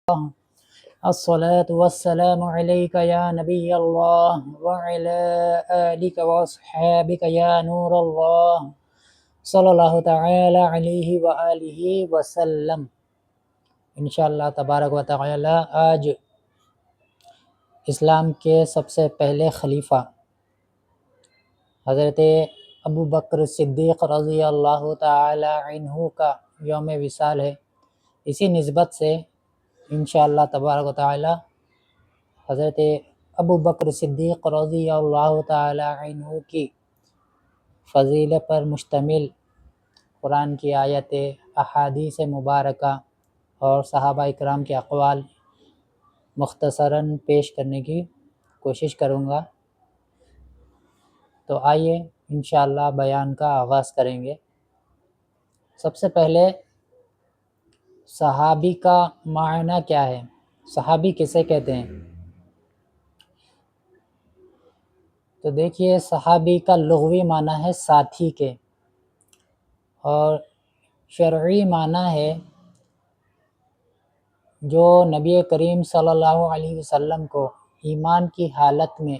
الصلاة والسلام عليك يا نبي الله وعلى آلك وأصحابك يا نور الله صلی اللہ تعالی علیہ وآلہ وسلم۔ انشاءاللہ تبارک و تعالی آج اسلام کے سب سے پہلے خلیفہ حضرت ابو بکر صدیق رضی اللہ تعالی عنہ کا یوم وصال ہے۔ اسی نسبت سے انشاءاللہ تبارک و تعالی حضرت ابو بکر صدیق رضی اللہ تعالی عنہ کی فضیلت پر مشتمل قرآن کی آیتیں، احادیث مبارکہ اور صحابہ اکرام کے اقوال مختصراً پیش کرنے کی کوشش کروں گا۔ تو آئیے انشاءاللہ بیان کا آغاز کریں گے۔ سب سے پہلے صحابی کا معنی کیا ہے؟ صحابی کسے کہتے ہیں؟ تو دیکھیے، صحابی کا لغوی معنی ہے ساتھی کے، اور شرعی معنی ہے جو نبی کریم صلی اللہ علیہ وسلم کو ایمان کی حالت میں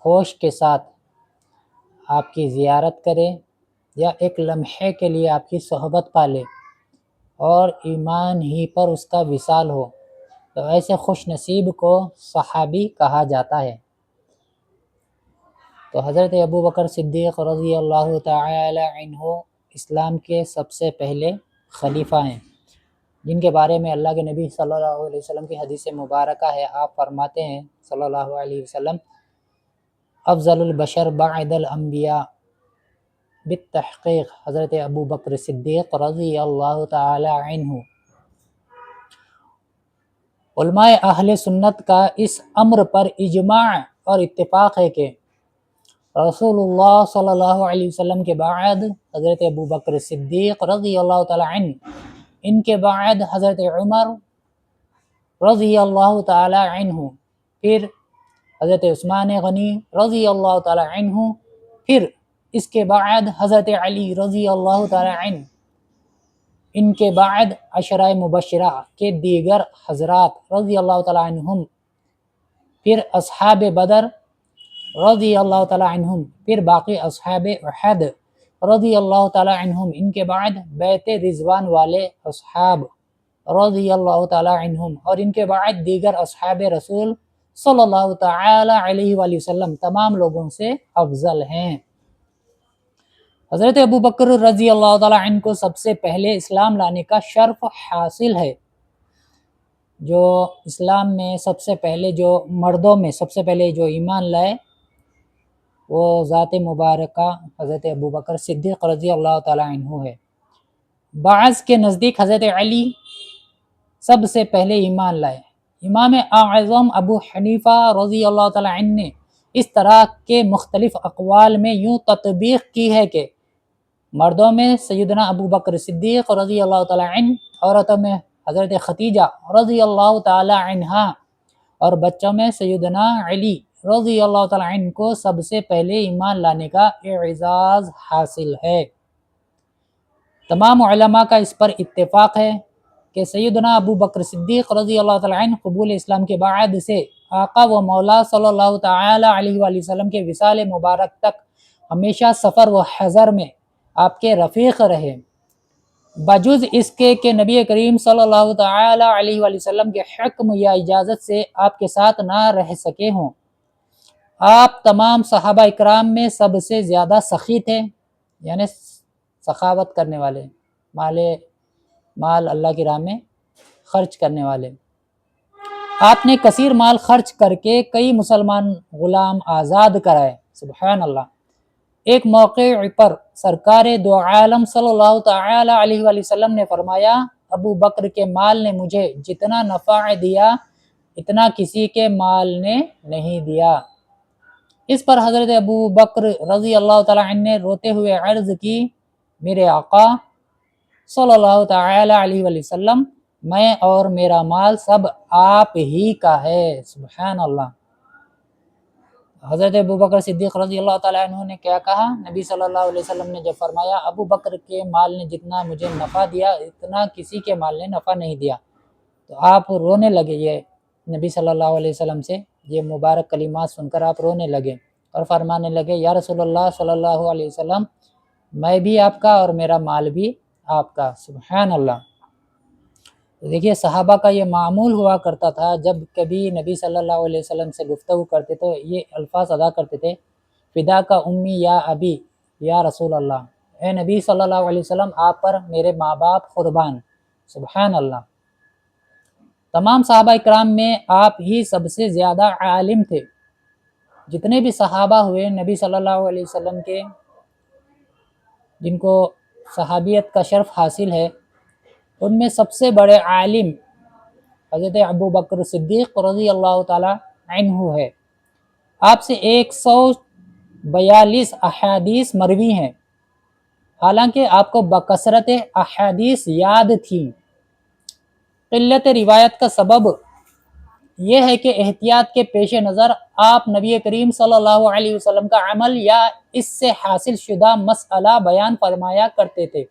ہوش کے ساتھ آپ کی زیارت کرے یا ایک لمحے کے لیے آپ کی صحبت پالے اور ایمان ہی پر اس کا وصال ہو، تو ایسے خوش نصیب کو صحابی کہا جاتا ہے۔ تو حضرت ابو بکر صدیق رضی اللہ تعالی عنہ اسلام کے سب سے پہلے خلیفہ ہیں، جن کے بارے میں اللہ کے نبی صلی اللہ علیہ وسلم کی حدیث مبارکہ ہے۔ آپ فرماتے ہیں صلی اللہ علیہ وسلم، افضل البشر بعد الانبیاء بالتحقیق حضرت ابو بکر صدیق رضی اللہ تعالی عنہ۔ علماء اہل سنت کا اس امر پر اجماع اور اتفاق ہے کہ رسول اللہ صلی اللہ علیہ وسلم کے بعد حضرت ابو بکر صدیق رضی اللہ تعالی عنہ، ان کے بعد حضرت عمر رضی اللہ تعالی عنہ، پھر حضرت عثمان غنی رضی اللہ تعالی عنہ، پھر اس کے بعد حضرت علی رضی اللہ تعالی عنہ، ان کے بعد عشرہ مبشرہ کے دیگر حضرات رضی اللہ تعالی عنہم، پھر اصحاب بدر رضی اللہ تعالی عنہم، پھر باقی اصحاب احد رضی اللہ تعالی عنہم، ان کے بعد بیت رضوان والے اصحاب رضی اللہ تعالی عنہم، اور ان کے بعد دیگر اصحاب رسول صلی اللہ تعالی علیہ وآلہ وسلم تمام لوگوں سے افضل ہیں۔ حضرت ابو بکر رضی اللہ تعالی عنہ کو سب سے پہلے اسلام لانے کا شرف حاصل ہے۔ جو اسلام میں سب سے پہلے، جو مردوں میں سب سے پہلے جو ایمان لائے، وہ ذات مبارکہ حضرت ابو بکر صدیق رضی اللہ تعالی عنہ ہے۔ بعض کے نزدیک حضرت علی سب سے پہلے ایمان لائے۔ امام اعظم ابو حنیفہ رضی اللہ تعالی عنہ نے اس طرح کے مختلف اقوال میں یوں تطبیق کی ہے کہ مردوں میں سیدنا ابو بکر صدیق رضی اللہ تعالی عنہ، عورتوں میں حضرت خدیجہ رضی اللہ تعالی عنہا، اور بچوں میں سیدنا علی رضی اللہ تعالی عنہ کو سب سے پہلے ایمان لانے کا اعزاز حاصل ہے۔ تمام علماء کا اس پر اتفاق ہے کہ سیدنا ابو بکر صدیق رضی اللہ تعالی عنہ قبول اسلام کے بعد سے آقا و مولا صلی اللہ تعالی علیہ وآلہ وسلم کے وصال مبارک تک ہمیشہ سفر و حضر میں آپ کے رفیق رہے، بجز اس کے کہ نبی کریم صلی اللہ تعالی علیہ وآلہ وسلم کے حکم یا اجازت سے آپ کے ساتھ نہ رہ سکے ہوں۔ آپ تمام صحابہ اکرام میں سب سے زیادہ سخی تھے، یعنی سخاوت کرنے والے، مال اللہ کی راہ میں خرچ کرنے والے۔ آپ نے کثیر مال خرچ کر کے کئی مسلمان غلام آزاد کرائے، سبحان اللہ۔ ایک موقع پر سرکار دو عالم صلی اللہ تعالی علیہ وآلہ وسلم نے فرمایا، ابو بکر کے مال نے مجھے جتنا نفع دیا اتنا کسی کے مال نے نہیں دیا۔ اس پر حضرت ابو بکر رضی اللہ تعالی عنہ نے روتے ہوئے عرض کی، میرے آقا صلی اللہ تعالی علیہ وآلہ وسلم، میں اور میرا مال سب آپ ہی کا ہے، سبحان اللہ۔ حضرت ابو بکر صدیق رضی اللہ تعالی عنہ نے کیا کہا؟ نبی صلی اللہ علیہ وسلم نے جب فرمایا، ابو بکر کے مال نے جتنا مجھے نفع دیا اتنا کسی کے مال نے نفع نہیں دیا۔ تو آپ رونے لگے، یہ نبی صلی اللہ علیہ وسلم سے یہ مبارک کلمات سن کر آپ رونے لگے اور فرمانے لگے یا رسول اللہ صلی اللہ علیہ وسلم میں بھی آپ کا اور میرا مال بھی آپ کا۔ سبحان اللہ۔ دیکھیے صحابہ کا یہ معمول ہوا کرتا تھا، جب کبھی نبی صلی اللہ علیہ وسلم سے گفتگو کرتے تو یہ الفاظ ادا کرتے تھے، فدا کا امی یا ابی یا رسول اللہ، اے نبی صلی اللہ علیہ وسلم آپ پر میرے ماں باپ قربان۔ سبحان اللہ۔ تمام صحابہ اکرام میں آپ ہی سب سے زیادہ عالم تھے۔ جتنے بھی صحابہ ہوئے نبی صلی اللہ علیہ وسلم کے، جن کو صحابیت کا شرف حاصل ہے، ان میں سب سے بڑے عالم حضرت ابو بکر صدیق رضی اللہ تعالی عنہ ہے۔ آپ سے 142 احادیث مروی ہیں، حالانکہ آپ کو بکثرت احادیث یاد تھیں۔ قلت روایت کا سبب یہ ہے کہ احتیاط کے پیش نظر آپ نبی کریم صلی اللہ علیہ وسلم کا عمل یا اس سے حاصل شدہ مسئلہ بیان فرمایا کرتے تھے۔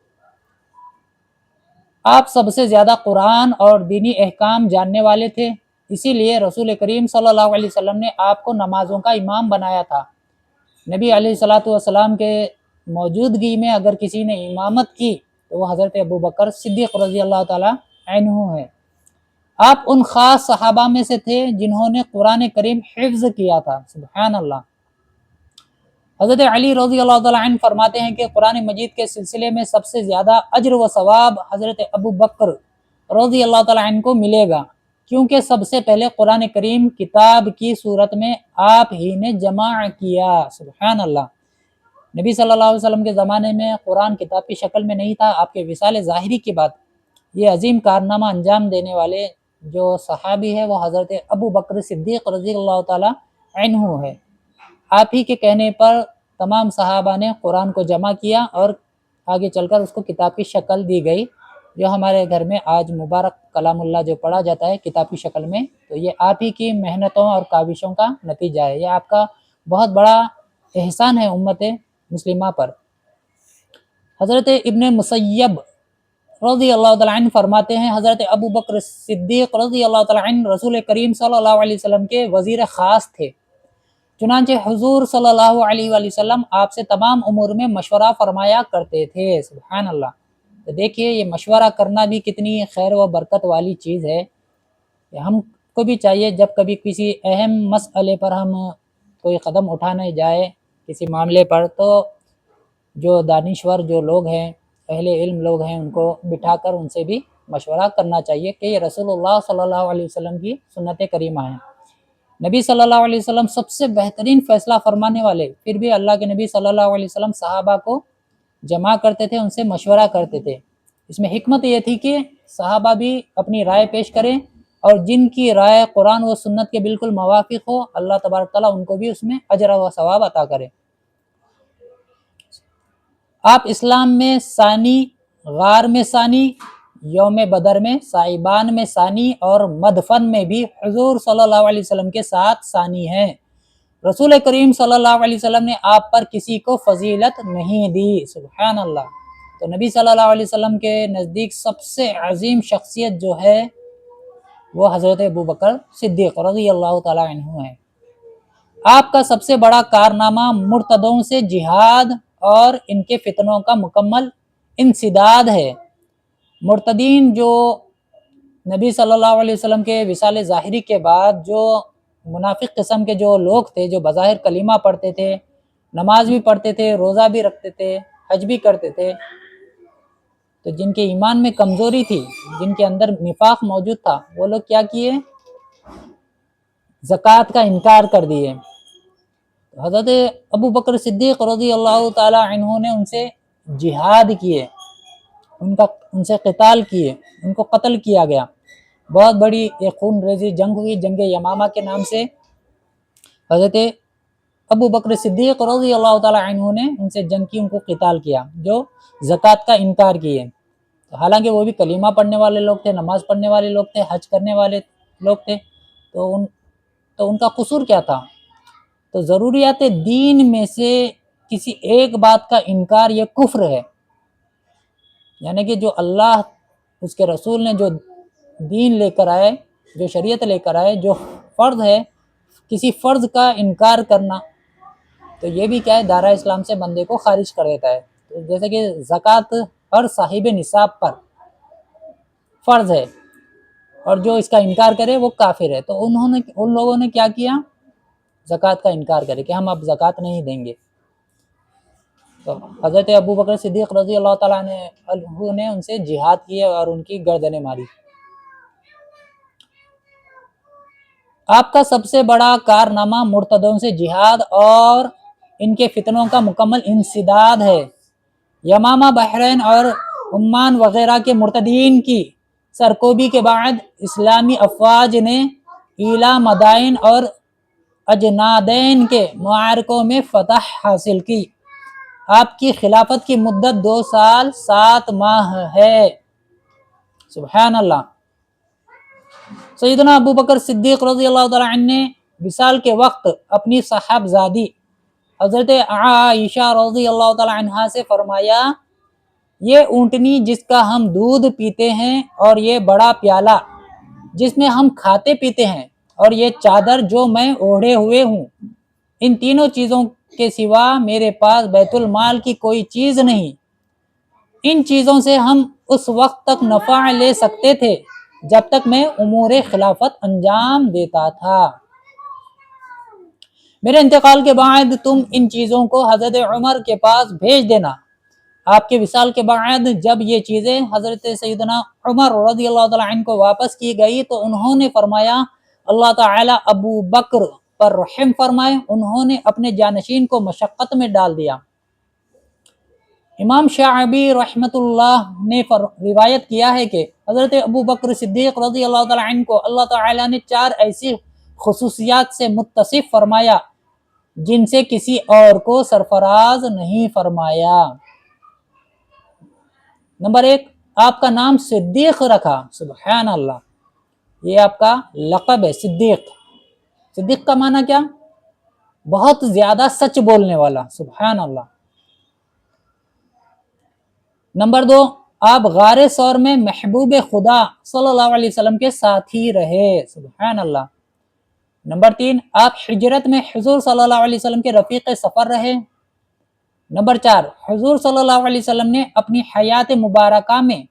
آپ سب سے زیادہ قرآن اور دینی احکام جاننے والے تھے، اسی لیے رسول کریم صلی اللہ علیہ وسلم نے آپ کو نمازوں کا امام بنایا تھا۔ نبی علیہ الصلوۃ والسلام کے موجودگی میں اگر کسی نے امامت کی تو وہ حضرت ابو بکر صدیق رضی اللہ تعالی عنہ ہے۔ آپ ان خاص صحابہ میں سے تھے جنہوں نے قرآن کریم حفظ کیا تھا۔ سبحان اللہ۔ حضرت علی رضی اللہ تعالیٰ عنہ فرماتے ہیں کہ قرآن مجید کے سلسلے میں سب سے زیادہ اجر و ثواب حضرت ابو بکر رضی اللہ تعالیٰ عنہ کو ملے گا، کیونکہ سب سے پہلے قرآن کریم کتاب کی صورت میں آپ ہی نے جمع کیا۔ سبحان اللہ۔ نبی صلی اللہ علیہ وسلم کے زمانے میں قرآن کتاب کی شکل میں نہیں تھا۔ آپ کے وصال ظاہری کے بعد یہ عظیم کارنامہ انجام دینے والے جو صحابی ہے وہ حضرت ابو بکر صدیق رضی اللہ تعالیٰ عنہ ہے۔ آپ ہی کے کہنے پر تمام صحابہ نے قرآن کو جمع کیا اور آگے چل کر اس کو کتاب کی شکل دی گئی، جو ہمارے گھر میں آج مبارک کلام اللہ جو پڑھا جاتا ہے کتاب کی شکل میں، تو یہ آپ ہی کی محنتوں اور کاوشوں کا نتیجہ ہے۔ یہ آپ کا بہت بڑا احسان ہے امت مسلمہ پر۔ حضرت ابن مسیب رضی اللہ تعالیٰ عنہ فرماتے ہیں حضرت ابو بکر صدیق رضی اللہ تعالیٰ عنہ رسول کریم صلی اللہ علیہ وسلم کے وزیر خاص تھے، چنانچہ حضور صلی اللہ علیہ وآلہ وسلم آپ سے تمام امور میں مشورہ فرمایا کرتے تھے۔ سبحان اللہ۔ تو دیکھیے یہ مشورہ کرنا بھی کتنی خیر و برکت والی چیز ہے۔ ہم کو بھی چاہیے جب کبھی کسی اہم مسئلے پر ہم کوئی قدم اٹھانے جائے کسی معاملے پر، تو جو دانشور جو لوگ ہیں، اہل علم لوگ ہیں، ان کو بٹھا کر ان سے بھی مشورہ کرنا چاہیے کہ یہ رسول اللہ صلی اللہ علیہ وسلم کی سنت کریمہ ہیں۔ نبی صلی اللہ علیہ وسلم سب سے بہترین فیصلہ فرمانے والے، پھر بھی اللہ کے نبی صلی اللہ علیہ وسلم صحابہ کو جمع کرتے تھے، ان سے مشورہ کرتے تھے۔ اس میں حکمت یہ تھی کہ صحابہ بھی اپنی رائے پیش کریں، اور جن کی رائے قرآن و سنت کے بالکل موافق ہو اللہ تبارک تعالیٰ ان کو بھی اس میں اجر و ثواب عطا کرے۔ آپ اسلام میں ثانی، غار میں ثانی، یوم بدر میں، سائبان میں ثانی اور مدفن میں بھی حضور صلی اللہ علیہ وسلم کے ساتھ ثانی ہیں۔ رسول کریم صلی اللہ علیہ وسلم نے آپ پر کسی کو فضیلت نہیں دی۔ سبحان اللہ۔ تو نبی صلی اللہ علیہ وسلم کے نزدیک سب سے عظیم شخصیت جو ہے وہ حضرت ابو بکر صدیق رضی اللہ تعالیٰ عنہ ہے۔ آپ کا سب سے بڑا کارنامہ مرتدوں سے جہاد اور ان کے فتنوں کا مکمل انسداد ہے۔ مرتدین جو نبی صلی اللہ علیہ وسلم کے وصال ظاہری کے بعد جو منافق قسم کے جو لوگ تھے، جو بظاہر کلمہ پڑھتے تھے، نماز بھی پڑھتے تھے، روزہ بھی رکھتے تھے، حج بھی کرتے تھے، تو جن کے ایمان میں کمزوری تھی، جن کے اندر نفاق موجود تھا، وہ لوگ کیا کیے؟ زکوٰۃ کا انکار کر دیے۔ حضرت ابو بکر صدیق رضی اللہ تعالی عنہ نے ان سے جہاد کیے، ان سے قتال کیے، ان کو قتل کیا گیا۔ بہت بڑی ایک خون ریزی جنگ ہوئی، جنگ یمامہ کے نام سے۔ حضرت ابو بکر صدیق رضی اللہ تعالی عنہ نے ان سے جنگ کی، ان کو قتال کیا، جو زکوٰۃ کا انکار کیے۔ حالانکہ وہ بھی کلمہ پڑھنے والے لوگ تھے، نماز پڑھنے والے لوگ تھے، حج کرنے والے لوگ تھے، تو ان کا قصور کیا تھا؟ تو ضروریات دین میں سے کسی ایک بات کا انکار یہ کفر ہے، یعنی کہ جو اللہ اس کے رسول نے جو دین لے کر آئے، جو شریعت لے کر آئے، جو فرض ہے، کسی فرض کا انکار کرنا تو یہ بھی کیا ہے، دائرہ اسلام سے بندے کو خارج کر دیتا ہے۔ تو جیسے کہ زکوٰۃ ہر صاحب نصاب پر فرض ہے، اور جو اس کا انکار کرے وہ کافر ہے۔ تو ان لوگوں نے کیا کیا، زکوٰۃ کا انکار کرے کہ ہم اب زکوٰۃ نہیں دیں گے۔ تو حضرت ابوبکر صدیق رضی اللہ تعالیٰ عنہ نے ان سے جہاد کیا اور ان کی گردنیں ماری۔ آپ کا سب سے بڑا کارنامہ مرتدوں سے جہاد اور ان کے فتنوں کا مکمل انسداد ہے۔ یمامہ، بحرین اور عمان وغیرہ کے مرتدین کی سرکوبی کے بعد اسلامی افواج نے ایلا، مدائن اور اجنادین کے معرکوں میں فتح حاصل کی۔ آپ کی خلافت کی مدت 2 سال 7 ماہ ہے۔ سبحان اللہ۔ سیدنا ابوبکر صدیق رضی اللہ تعالیٰ عنہ نے وصال کے وقت اپنی صاحبزادی حضرت عائشہ رضی اللہ تعالیٰ عنہا سے فرمایا، یہ اونٹنی جس کا ہم دودھ پیتے ہیں، اور یہ بڑا پیالہ جس میں ہم کھاتے پیتے ہیں، اور یہ چادر جو میں اوڑھے ہوئے ہوں، ان تینوں چیزوں کے سوا میرے پاس بیت المال کی کوئی چیز نہیں۔ ان چیزوں سے ہم اس وقت تک نفع لے سکتے تھے جب تک میں امور خلافت انجام دیتا تھا۔ میرے انتقال کے بعد تم ان چیزوں کو حضرت عمر کے پاس بھیج دینا۔ آپ کے وصال کے بعد جب یہ چیزیں حضرت سیدنا عمر رضی اللہ تعالیٰ عنہ کو واپس کی گئی تو انہوں نے فرمایا، اللہ تعالیٰ ابو بکر پر رحم فرمائے، انہوں نے اپنے جانشین کو مشقت میں ڈال دیا۔ امام شعبی رحمۃ اللہ نے روایت کیا ہے کہ حضرت ابو بکر صدیق رضی اللہ تعالیٰ عنہ کو اللہ تعالیٰ نے 4 ایسی خصوصیات سے متصف فرمایا جن سے کسی اور کو سرفراز نہیں فرمایا۔ نمبر 1، آپ کا نام صدیق رکھا۔ سبحان اللہ، یہ آپ کا لقب ہے صدیق۔ صدیق کا معنی کیا؟ بہت زیادہ سچ بولنے والا۔ سبحان اللہ۔ نمبر 2، آپ غار ثور میں محبوب خدا صلی اللہ علیہ وسلم کے ساتھی رہے۔ سبحان اللہ۔ نمبر 3، آپ ہجرت میں حضور صلی اللہ علیہ وسلم کے رفیق سفر رہے۔ نمبر 4، حضور صلی اللہ علیہ وسلم نے اپنی حیات مبارکہ میں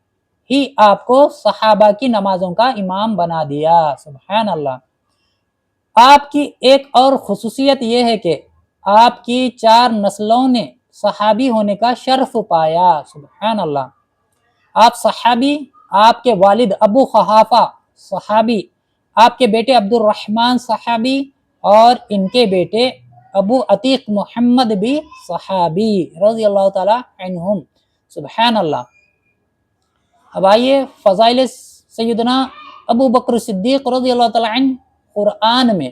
ہی آپ کو صحابہ کی نمازوں کا امام بنا دیا۔ سبحان اللہ۔ آپ کی ایک اور خصوصیت یہ ہے کہ آپ کی 4 نسلوں نے صحابی ہونے کا شرف پایا۔ سبحان اللہ۔ آپ صحابی، آپ کے والد ابو قحافہ صحابی، آپ کے بیٹے عبد الرحمن صحابی، اور ان کے بیٹے ابو عتیق محمد بھی صحابی رضی اللہ تعالی عنہم۔ سبحان اللہ۔ اب آئیے فضائل سیدنا ابو بکر صدیق رضی اللہ تعالی عنہ قرآن میں۔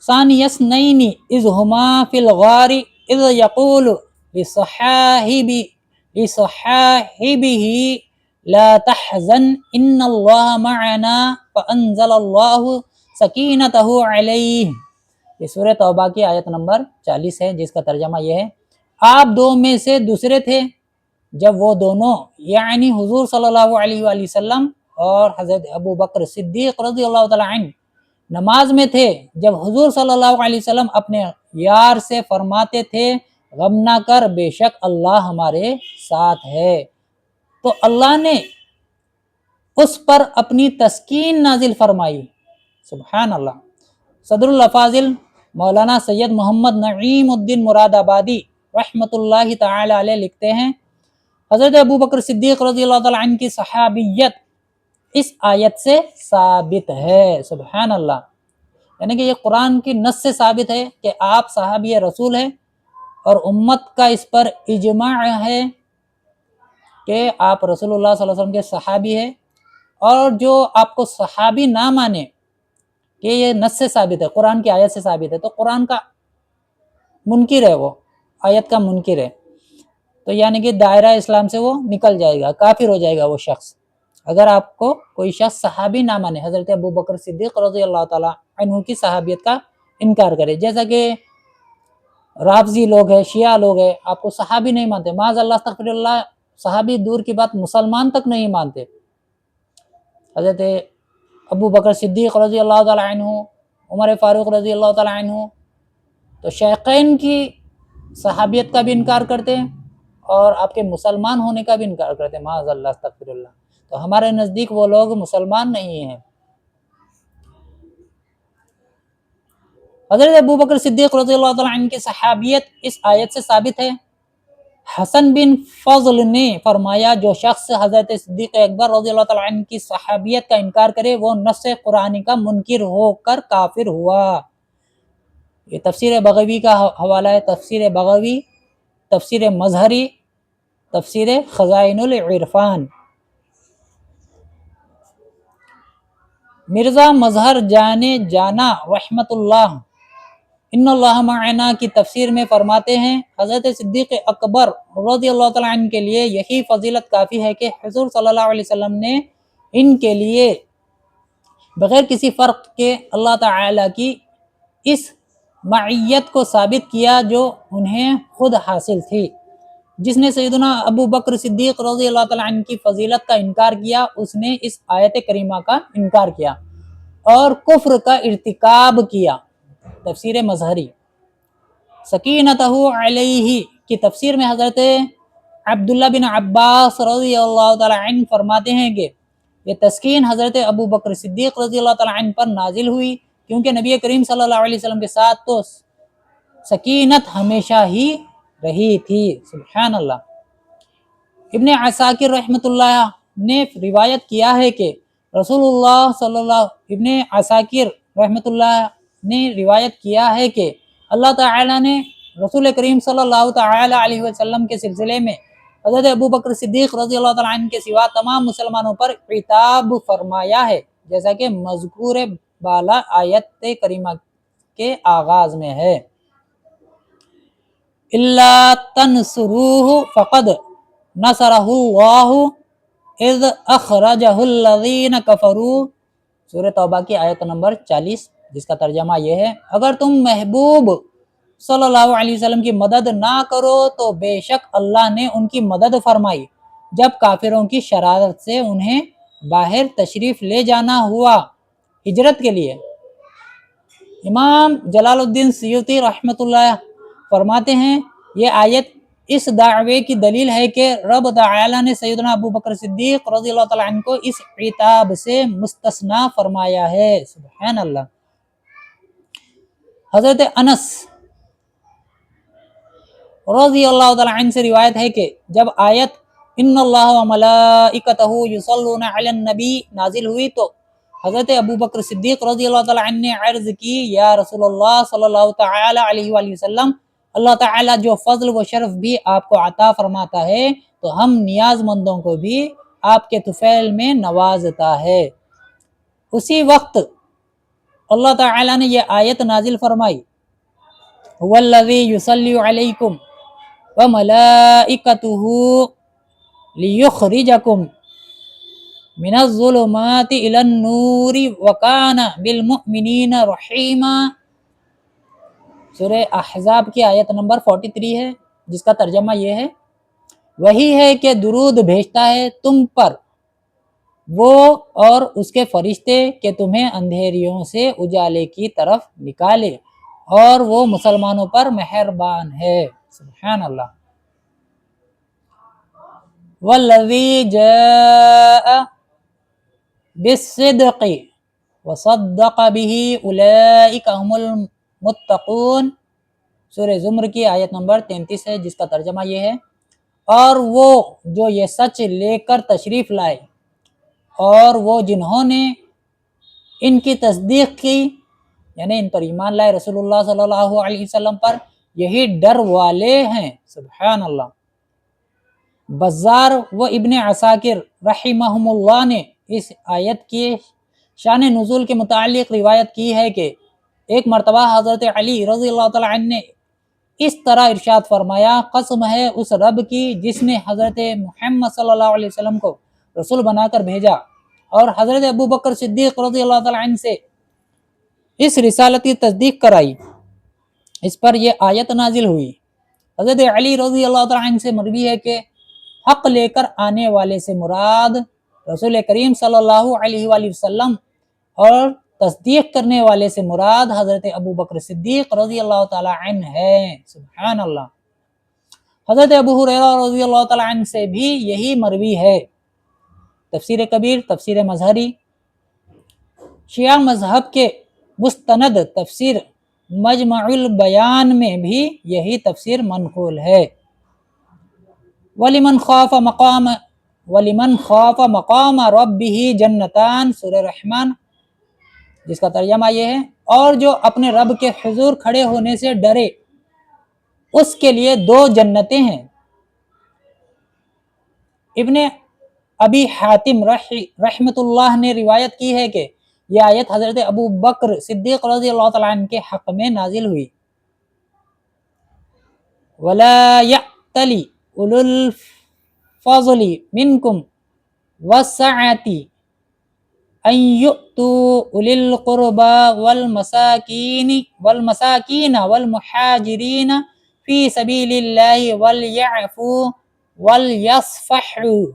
ثانی اثنین اذ ہما فی الغار اذ یقول لصحابہ لا تحزن ان اللہ معنا فانزل اللہ سکینتہ علیہ۔ یہ سورہ توبہ کی آیت نمبر 40 ہے، جس کا ترجمہ یہ ہے، آپ 2 میں سے دوسرے تھے جب وہ دونوں یعنی حضور صلی اللہ علیہ وآلہ وسلم اور حضرت ابو بکر صدیق رضی اللہ تعالی عنہ نماز میں تھے، جب حضور صلی اللہ علیہ وسلم اپنے یار سے فرماتے تھے، غم نہ کر، بے شک اللہ ہمارے ساتھ ہے، تو اللہ نے اس پر اپنی تسکین نازل فرمائی۔ سبحان اللہ۔ صدر الافاضل مولانا سید محمد نعیم الدین مراد آبادی رحمۃ اللہ تعالی علیہ لکھتے ہیں، حضرت ابو بکر صدیق رضی اللہ تعالی عنہ کی صحابیت اس آیت سے ثابت ہے۔ سبحان اللہ۔ یعنی کہ یہ قرآن کی نص سے ثابت ہے کہ آپ صحابی رسول ہیں، اور امت کا اس پر اجماع ہے کہ آپ رسول اللہ صلی اللہ علیہ وسلم کے صحابی ہیں، اور جو آپ کو صحابی نہ مانے کہ یہ نص سے ثابت ہے، قرآن کی آیت سے ثابت ہے، تو قرآن کا منکر ہے، وہ آیت کا منکر ہے، تو یعنی کہ دائرہ اسلام سے وہ نکل جائے گا، کافر ہو جائے گا وہ شخص، اگر آپ کو کوئی شخص صحابی نہ مانے، حضرت ابو بکر صدیق رضی اللہ تعالیٰ عنہ کی صحابیت کا انکار کرے۔ جیسا کہ رافضی لوگ ہیں، شیعہ لوگ ہیں، آپ کو صحابی نہیں مانتے، معاذ اللہ استغفر اللہ، صحابی دور کی بات مسلمان تک نہیں مانتے. حضرت ابو بکر صدیق رضی اللہ تعالیٰ عنہ، عمر فاروق رضی اللہ تعالیٰ عنہ تو شیخین کی صحابیت کا بھی انکار کرتے ہیں اور آپ کے مسلمان ہونے کا بھی انکار کرتے ہیں. معاذ اللہ، استغفر اللہ. تو ہمارے نزدیک وہ لوگ مسلمان نہیں ہیں. حضرت ابو بکر صدیق رضی اللہ تعالیٰ عنہ کی صحابیت اس آیت سے ثابت ہے. حسن بن فضل نے فرمایا جو شخص حضرت صدیق اکبر رضی اللہ تعالیٰ عنہ کی صحابیت کا انکار کرے وہ نص قرآن کا منکر ہو کر کافر ہوا. یہ تفسیر بغوی کا حوالہ ہے، تفسیر بغوی، تفسیر مظہری، تفسیر خزائن العرفان. مرزا مظہر جانا رحمت اللہ ان اللہ معنا کی تفسیر میں فرماتے ہیں حضرت صدیق اکبر رضی اللہ تعالیٰ عنہ کے لیے یہی فضیلت کافی ہے کہ حضور صلی اللہ علیہ وسلم نے ان کے لیے بغیر کسی فرق کے اللہ تعالیٰ کی اس معیت کو ثابت کیا جو انہیں خود حاصل تھی. جس نے سیدنا ابو بکر صدیق رضی اللہ تعالیٰ عنہ کی فضیلت کا انکار کیا اس نے اس آیت کریمہ کا انکار کیا اور کفر کا ارتکاب کیا. تفسیر مظہری. سکینتہ علیہ کی تفسیر میں حضرت عبداللہ بن عباس رضی اللہ تعالیٰ عنہ فرماتے ہیں کہ یہ تسکین حضرت ابو بکر صدیق رضی اللہ تعالیٰ عنہ پر نازل ہوئی کیونکہ نبی کریم صلی اللہ علیہ وسلم کے ساتھ تو سکینت ہمیشہ ہی رہی تھی. سبحان اللہ. ابن عساکر رحمۃ اللہ نے روایت کیا ہے کہ رسول اللہ صلی اللہ ابن عساکر رحمۃ اللہ نے روایت کیا ہے کہ اللہ تعالیٰ نے رسول کریم صلی اللہ تعالیٰ علیہ وسلم کے سلسلے میں حضرت ابو بکر صدیق رضی اللہ تعالیٰ عنہ کے سوا تمام مسلمانوں پر عتاب فرمایا ہے جیسا کہ مذکور بالا آیت کریمہ کے آغاز میں ہے. الا تنصروه فقد نصرہ اللہ اذ اخرجہ الذین کفروا. سورہ توبہ کی آیت نمبر 40 جس کا ترجمہ یہ ہے اگر تم محبوب صلی اللہ علیہ وسلم کی مدد نہ کرو تو بے شک اللہ نے ان کی مدد فرمائی جب کافروں کی شرارت سے انہیں باہر تشریف لے جانا ہوا ہجرت کے لیے. امام جلال الدین سیوطی رحمۃ اللہ فرماتے ہیں یہ آیت اس دعوے کی دلیل ہے کہ رب تعالی نے سیدنا ابو بکر صدیق رضی اللہ تعالیٰ عنہ کو اس عتاب سے مستثنی فرمایا ہے. سبحان اللہ. حضرت انس رضی اللہ تعالیٰ عنہ سے روایت ہے کہ جب آیت ان اللہ و ملائکتہ یصلون علی النبی نازل ہوئی تو حضرت ابو بکر صدیق رضی اللہ تعالیٰ عنہ نے عرض کی یا رسول اللہ صلی اللہ تعالیٰ علیہ وآلہ وسلم اللہ تعالیٰ جو فضل و شرف بھی آپ کو عطا فرماتا ہے تو ہم نیاز مندوں کو بھی آپ کے طفیل میں نوازتا ہے. اسی وقت اللہ تعالیٰ نے یہ آیت نازل فرمائی هو الذی یصلی علیکم وملائکتہ لیخرجکم من الظلمات الی النور وکان بالمؤمنین رحیما. سورہ احزاب کی آیت نمبر 43 ہے جس کا ترجمہ یہ ہے وہی ہے کہ درود بھیجتا ہے تم پر وہ اور اس کے فرشتے کہ تمہیں اندھیریوں سے اجالے کی طرف نکالے اور وہ مسلمانوں پر مہربان ہے. سبحان اللہ. والذی جاء بالصدق وصدق به اولئک هم المتقون. سورہ زمر کی آیت نمبر 33 ہے جس کا ترجمہ یہ ہے اور وہ جو یہ سچ لے کر تشریف لائے اور وہ جنہوں نے ان کی تصدیق کی یعنی ان پر ایمان لائے رسول اللہ صلی اللہ علیہ وسلم پر یہی ڈر والے ہیں. سبحان اللہ. بزار و ابن عساکر رحمہم اللہ نے اس آیت کی شان نزول کے متعلق روایت کی ہے کہ ایک مرتبہ حضرت علی رضی اللہ تعالیٰ عنہ نے اس طرح ارشاد فرمایا قسم ہے اس رب کی جس نے حضرت محمد صلی اللہ علیہ وسلم کو رسول بنا کر بھیجا اور حضرت ابو بکر صدیق رضی اللہ تعالیٰ عنہ سے اس رسالت کی تصدیق کرائی اس پر یہ آیت نازل ہوئی. حضرت علی رضی اللہ تعالیٰ عنہ سے مروی ہے کہ حق لے کر آنے والے سے مراد رسول کریم صلی اللہ علیہ وآلہ وسلم اور تصدیق کرنے والے سے مراد حضرت ابو بکر صدیق رضی اللہ تعالی عنہ ہے۔ سبحان اللہ۔ حضرت ابو ہریرہ رضی اللہ تعالی عنہ سے بھی یہی مروی ہے۔ تفسیر کبیر، تفسیر مظہری، شیعہ مذہب کے مستند تفسیر مجمع البیان میں بھی یہی تفسیر منقول ہے۔ وَلِمَنْ خَافَ مَقَامَ رَبِّهِ جنتان، سورہ رحمان، جس کا ترجمہ یہ ہے اور جو اپنے رب کے حضور کھڑے ہونے سے ڈرے اس کے لیے 2 جنتیں ہیں۔ ابن ابی حاتم رحمۃ اللہ نے روایت کی ہے کہ یہ آیت حضرت ابو بکر صدیق رضی اللہ تعالیٰ عنہ کے حق میں نازل ہوئی۔ وَلَا يَأْتَلِ أُولُو الْفَضْلِ مِنْكُمْ وَالسَّعَةِ أَنْ يُؤْتُوا أُولِي الْقُرْبَى وَالْمَسَاكِينَ وَالْمُحَاجِرِينَ فِي سَبِيلِ اللَّهِ وَلْيَعْفُوا وَلْيَصْفَحُوا،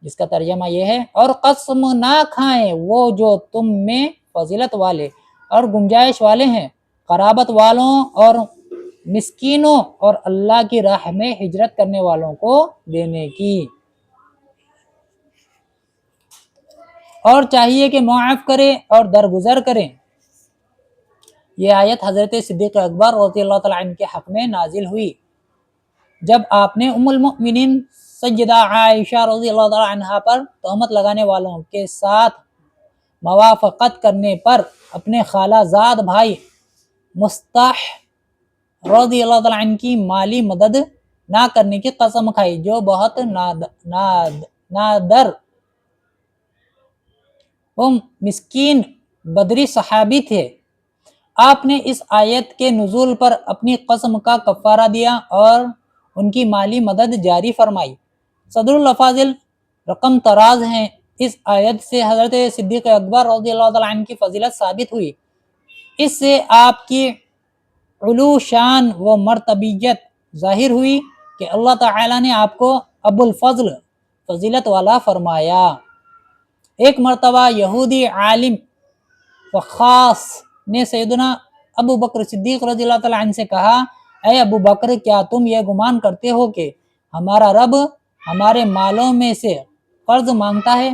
جس کا ترجمہ یہ ہے اور قسم نہ کھائیں وہ جو تم میں فضیلت والے اور گنجائش والے ہیں، قرابت والوں اور مسکینوں اور اللہ کی راہ میں ہجرت کرنے والوں کو دینے کی، اور چاہیے کہ معاف کرے اور درگزر کریں۔ یہ آیت حضرت صدیق اکبر رضی اللہ تعالیٰ عنہ کے حق میں نازل ہوئی جب آپ نے ام المؤمنین سیدہ عائشہ رضی اللہ تعالیٰ عنہ پر تہمت لگانے والوں کے ساتھ موافقت کرنے پر اپنے خالہ زاد بھائی مصطح رضی اللہ تعالیٰ عنہ کی مالی مدد نہ کرنے کی قسم کھائی، جو بہت نادر وہ مسکین بدری صحابی تھے۔ آپ نے اس آیت کے نزول پر اپنی قسم کا کفارہ دیا اور ان کی مالی مدد جاری فرمائی۔ صدر الافاضل رقم طراز ہیں۔ اس آیت سے حضرت صدیق اکبر رضی اللہ تعالیٰ عنہ کی فضیلت ثابت ہوئی۔ اس سے آپ کی علو شان و مرتبیت ظاہر ہوئی کہ اللہ تعالیٰ نے آپ کو ابو الفضل فضیلت والا فرمایا۔ ایک مرتبہ یہودی عالم فخاص نے سیدنا ابو بکر صدیق رضی اللہ تعالیٰ عنہ سے کہا، اے ابو بکر، کیا تم یہ گمان کرتے ہو کہ ہمارا رب ہمارے مالوں میں سے قرض مانگتا ہے؟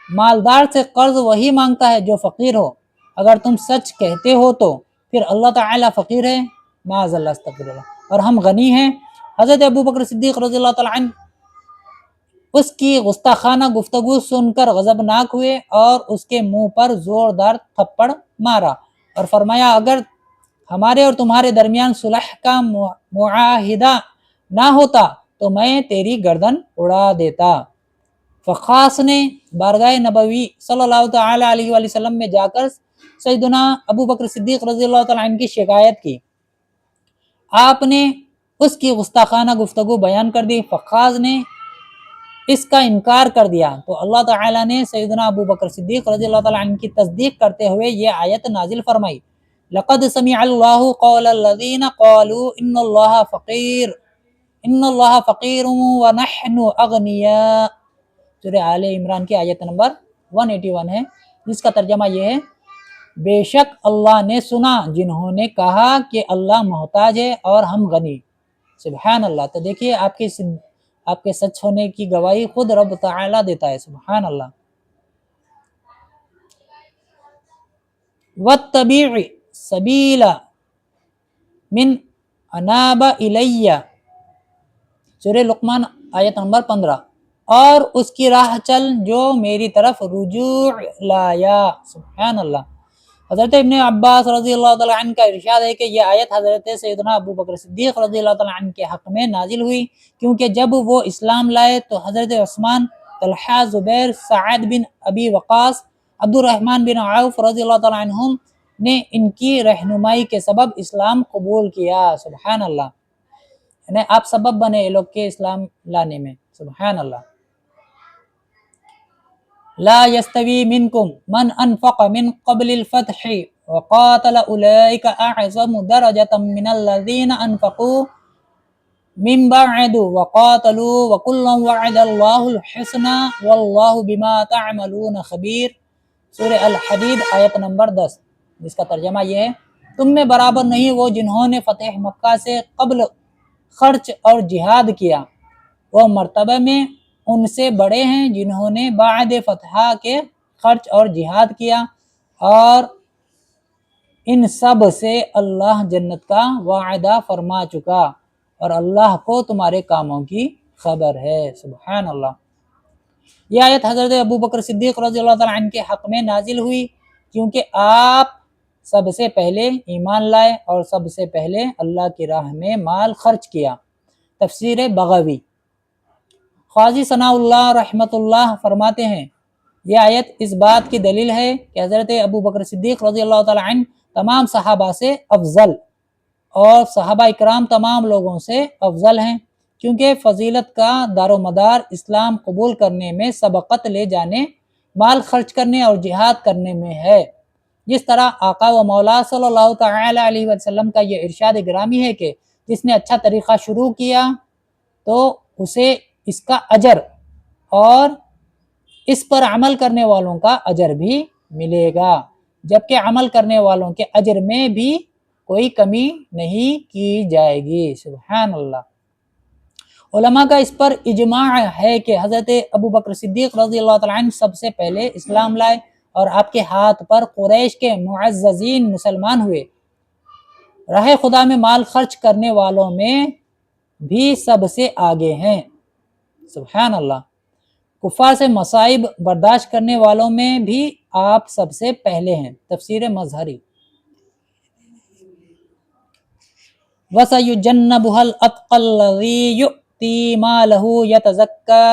مالدار سے قرض وہی مانگتا ہے جو فقیر ہو۔ اگر تم سچ کہتے ہو تو پھر اللہ تعالیٰ فقیر ہے، معاذ اللہ، استغفر اللہ، اور ہم غنی ہیں۔ حضرت ابو بکر صدیق رضی اللہ تعالیٰ عنہ اس کی گستاخانہ گفتگو سن کر غضبناک ہوئے اور اس کے منہ پر زوردار تھپڑ مارا اور فرمایا، اگر ہمارے اور تمہارے درمیان صلح کا معاہدہ نہ ہوتا تو میں تیری گردن اڑا دیتا۔ فخاص نے بارگاہ نبوی صلی اللہ تعالی علیہ وآلہ وسلم میں جا کر سیدنا ابو بکر صدیق رضی اللہ تعالیٰ عنہ کی شکایت کی۔ آپ نے اس کی گستاخانہ گفتگو بیان کر دی۔ فخاص نے اس کا انکار کر دیا تو اللہ تعالیٰ نے سیدنا ابو بکر صدیق رضی اللہ تعالیٰ عنہ کی تصدیق کرتے ہوئے یہ آیت نازل فرمائی، لقد سمع اللہ قول الذین قالوا ان اللہ فقیر ونحن اغنیاء، سورہ آل عمران کی آیت نمبر 181 ہے، جس کا ترجمہ یہ ہے، بے شک اللہ نے سنا جنہوں نے کہا کہ اللہ محتاج ہے اور ہم غنی۔ سبحان اللہ۔ تو دیکھیے آپ کے سچ ہونے کی گواہی خود رب تعالیٰ دیتا ہے۔ سبحان اللہ۔ وَاتَّبِعْ سَبِيلَ مِنْ أَنَابَ إِلَيَّ، سورہ لقمان آیت نمبر 15، اور اس کی راہ چل جو میری طرف رجوع لایا۔ سبحان اللہ۔ حضرت ابن عباس رضی اللہ تعالیٰ عنہ کا ارشاد ہے کہ یہ آیت حضرت سیدنا ابو بکر صدیق رضی اللہ تعالیٰ عنہ کے حق میں نازل ہوئی، کیونکہ جب وہ اسلام لائے تو حضرت عثمان، طلحہ، زبیر، سعد بن ابی وقاص، عبد الرحمن بن عوف رضی اللہ تعالیٰ عنہم نے ان کی رہنمائی کے سبب اسلام قبول کیا۔ سبحان اللہ۔ یعنی آپ سبب بنے لوگ کے اسلام لانے میں۔ سبحان اللہ۔ لا يستوي منكم من انفق من قبل الفتح وقاتل اولئك اعظم درجة من الذين انفقوا من بعد وقاتلوا وكلا وعد الله الحسنى والله بما تعملون خبیر، سورہ الحدید آیت نمبر 10، جس کا ترجمہ یہ ہے تم میں برابر نہیں وہ جنہوں نے فتح مکہ سے قبل خرچ اور جہاد کیا، وہ مرتبہ میں ان سے بڑے ہیں جنہوں نے بعد فتح کے خرچ اور جہاد کیا، اور ان سب سے اللہ جنت کا وعدہ فرما چکا، اور اللہ کو تمہارے کاموں کی خبر ہے۔ سبحان اللہ۔ یہ آیت حضرت ابو بکر صدیق رضی اللہ تعالیٰ عنہ کے حق میں نازل ہوئی، کیونکہ آپ سب سے پہلے ایمان لائے اور سب سے پہلے اللہ کی راہ میں مال خرچ کیا۔ تفسیر بغوی، قاضی ثناء اللہ رحمۃ اللہ فرماتے ہیں یہ آیت اس بات کی دلیل ہے کہ حضرت ابو بکر صدیق رضی اللہ تعالیٰ عنہ تمام صحابہ سے افضل اور صحابہ اکرام تمام لوگوں سے افضل ہیں، کیونکہ فضیلت کا دار و مدار اسلام قبول کرنے میں سبقت لے جانے، مال خرچ کرنے اور جہاد کرنے میں ہے۔ جس طرح آقا و مولا صلی اللہ تعالی علیہ وسلم کا یہ ارشاد گرامی ہے کہ جس نے اچھا طریقہ شروع کیا تو اسے اس کا اجر اور اس پر عمل کرنے والوں کا اجر بھی ملے گا، جبکہ عمل کرنے والوں کے اجر میں بھی کوئی کمی نہیں کی جائے گی۔ سبحان اللہ۔ علماء کا اس پر اجماع ہے کہ حضرت ابو بکر صدیق رضی اللہ تعالیٰ عنہ سب سے پہلے اسلام لائے اور آپ کے ہاتھ پر قریش کے معززین مسلمان ہوئے۔ راہ خدا میں مال خرچ کرنے والوں میں بھی سب سے آگے ہیں۔ سبحان اللہ۔ کفار سے مصائب برداشت کرنے والوں میں بھی آپ سب سے پہلے ہیں۔ تفسیر مظہری، وَسَيُجَنَّبُهَا الْأَتْقَى الَّذِي يُؤْتِي مَالَهُ يَتَزَكَّى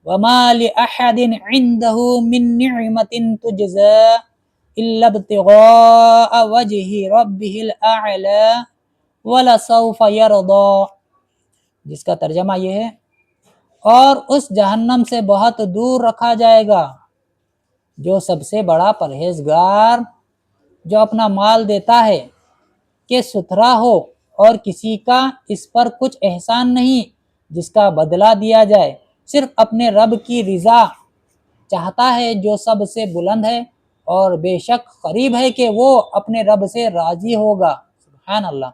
وَمَا لِأَحَدٍ عِندَهُ مِن نِّعْمَةٍ تُجْزَى إِلَّا ابْتِغَاءَ وَجْهِ رَبِّهِ الْأَعْلَى وَلَسَوْفَ يَرْضَى، جس کا ترجمہ یہ ہے اور اس جہنم سے بہت دور رکھا جائے گا جو سب سے بڑا پرہیزگار، جو اپنا مال دیتا ہے کہ ستھرا ہو اور کسی کا اس پر کچھ احسان نہیں جس کا بدلہ دیا جائے، صرف اپنے رب کی رضا چاہتا ہے جو سب سے بلند ہے، اور بے شک قریب ہے کہ وہ اپنے رب سے راضی ہوگا۔ سبحان اللہ۔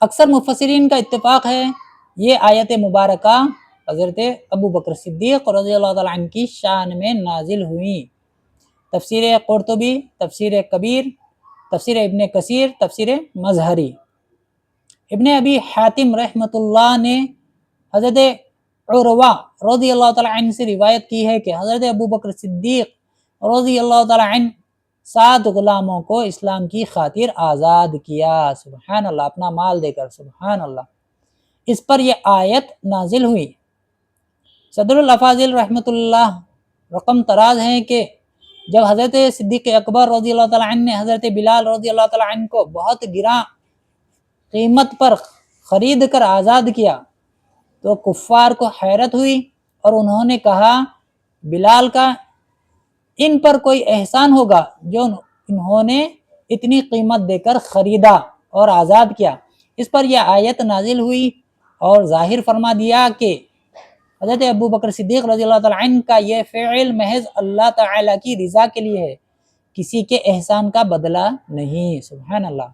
اکثر مفسرین کا اتفاق ہے یہ آیت مبارکہ حضرت ابو بکر صدیق رضی اللہ تعالیٰ عنہ کی شان میں نازل ہوئیں۔ تفسیر قرطبی، تفسیر کبیر، تفسیر ابن کثیر، تفسیر مظہری۔ ابن ابی حاتم رحمۃ اللہ نے حضرت عروہ رضی اللہ تعالیٰ عنہ سے روایت کی ہے کہ حضرت ابو بکر صدیق رضی اللہ تعالیٰ عنہ 7 غلاموں کو اسلام کی خاطر آزاد کیا۔ سبحان اللہ، اپنا مال دے کر۔ سبحان اللہ۔ اس پر یہ آیت نازل ہوئی۔ صدر الافاضل رحمۃ اللہ رقم طراز ہیں کہ جب حضرت صدیق اکبر رضی اللہ تعالیٰ عنہ نے حضرت بلال رضی اللہ تعالیٰ عنہ کو بہت گراں قیمت پر خرید کر آزاد کیا تو کفار کو حیرت ہوئی اور انہوں نے کہا بلال کا ان پر کوئی احسان ہوگا جو انہوں نے اتنی قیمت دے کر خریدا اور آزاد کیا۔ اس پر یہ آیت نازل ہوئی اور ظاہر فرما دیا کہ حضرت ابو بکر صدیق رضی اللہ تعالیٰ عنہ کا یہ فعل محض اللہ تعالیٰ کی رضا کے لیے ہے، کسی کے احسان کا بدلہ نہیں۔ سبحان اللہ۔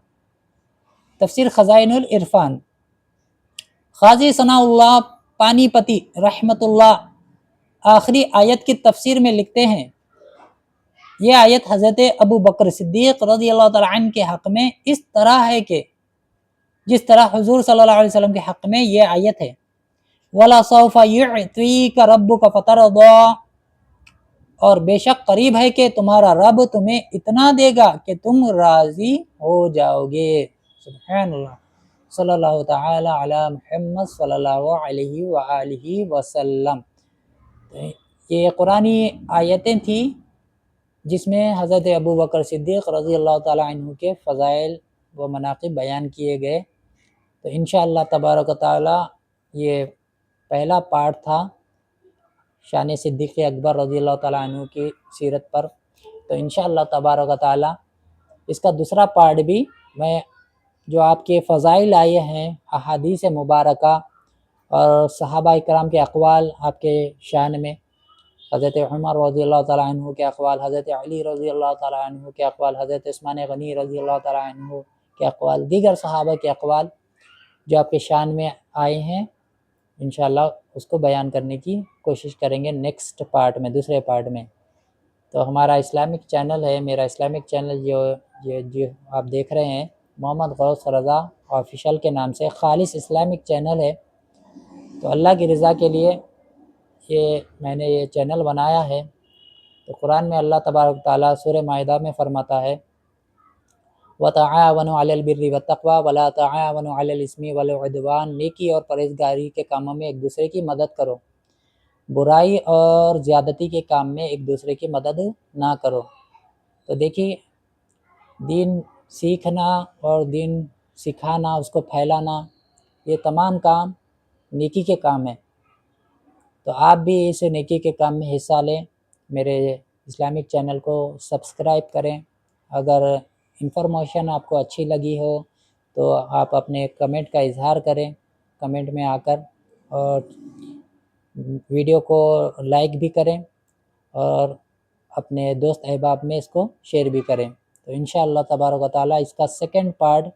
تفسیر خزائن العرفان، قاضی ثناء اللہ پانی پتی رحمۃ اللہ آخری آیت کی تفسیر میں لکھتے ہیں یہ آیت حضرت ابو بکر صدیق رضی اللہ تعالیٰ عنہ کے حق میں اس طرح ہے کہ جس طرح حضور صلی اللہ علیہ وسلم کے حق میں یہ آیت ہے، وَلَسَوْفَ يُعْطِيكَ رَبُّكَ فَتَرْضَىٰ، اور بے شک قریب ہے کہ تمہارا رب تمہیں اتنا دے گا کہ تم راضی ہو جاؤ گے۔ سبحان اللہ۔ صلی اللہ تعالی علی محمد صلی اللہ علیہ وآلہ وسلم۔ یہ قرآنی آیتیں تھیں جس میں حضرت ابو بکر صدیق رضی اللہ تعالیٰ عنہ کے فضائل و مناقب بیان کیے گئے۔ تو انشاءاللہ تبارک و تعالی یہ پہلا پارٹ تھا شان صدیق اکبر رضی اللہ تعالیٰ عنہ کی سیرت پر۔ تو انشاءاللہ تبارک و تعالی اس کا دوسرا پارٹ بھی میں جو آپ کے فضائل آئے ہیں احادیث مبارکہ اور صحابہ اکرام کے اقوال آپ کے شان میں، حضرت عمر رضی اللہ تعالیٰ عنہ کے اقوال، حضرت علی رضی اللہ تعالیٰ عنہ کے اقوال، حضرت عثمان غنی رضی اللہ تعالیٰ عنہ کے اقوال، دیگر صحابہ کے اقوال جو آپ کے شان میں آئے ہیں، انشاءاللہ اس کو بیان کرنے کی کوشش کریں گے نیکسٹ پارٹ میں، دوسرے پارٹ میں۔ تو ہمارا اسلامک چینل ہے، میرا اسلامک چینل جو آپ دیکھ رہے ہیں محمد غوث رضا آفیشیل کے نام سے خالص اسلامک چینل ہے۔ تو اللہ کی رضا کے لیے میں نے یہ چینل بنایا ہے۔ تو قرآن میں اللہ تبارک تعالیٰ سورہ مائدہ میں فرماتا ہے وَتَعَاوَنُوا عَلَى الْبِرِّ وَالتَّقْوَى وَلَا تَعَاوَنُوا عَلَى الْإِثْمِ وَالْعُدْوَانِ، نیکی اور پرہیزگاری کے کاموں میں ایک دوسرے کی مدد کرو، برائی اور زیادتی کے کام میں ایک دوسرے کی مدد نہ کرو۔ تو دیکھیے دین سیکھنا اور دین سکھانا، اس کو پھیلانا، یہ تمام کام نیکی کے کام ہیں۔ تو آپ بھی اس نیکی کے کام میں حصہ لیں، میرے اسلامک چینل کو سبسکرائب کریں۔ اگر انفارمیشن آپ کو اچھی لگی ہو تو آپ اپنے کمنٹ کا اظہار کریں کمنٹ میں آ کر، اور ویڈیو کو لائک بھی کریں اور اپنے دوست احباب میں اس کو شیئر بھی کریں۔ تو انشاءاللہ تبارک و تعالیٰ اس کا سیکنڈ پارٹ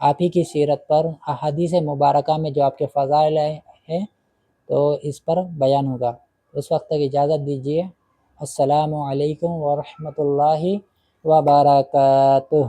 آپ ہی کی سیرت پر، احادیث مبارکہ میں جو آپ کے فضائل ہیں تو اس پر بیان ہوگا۔ اس وقت تک اجازت دیجیے۔ السلام علیکم ورحمۃ اللہ وبرکاتہ۔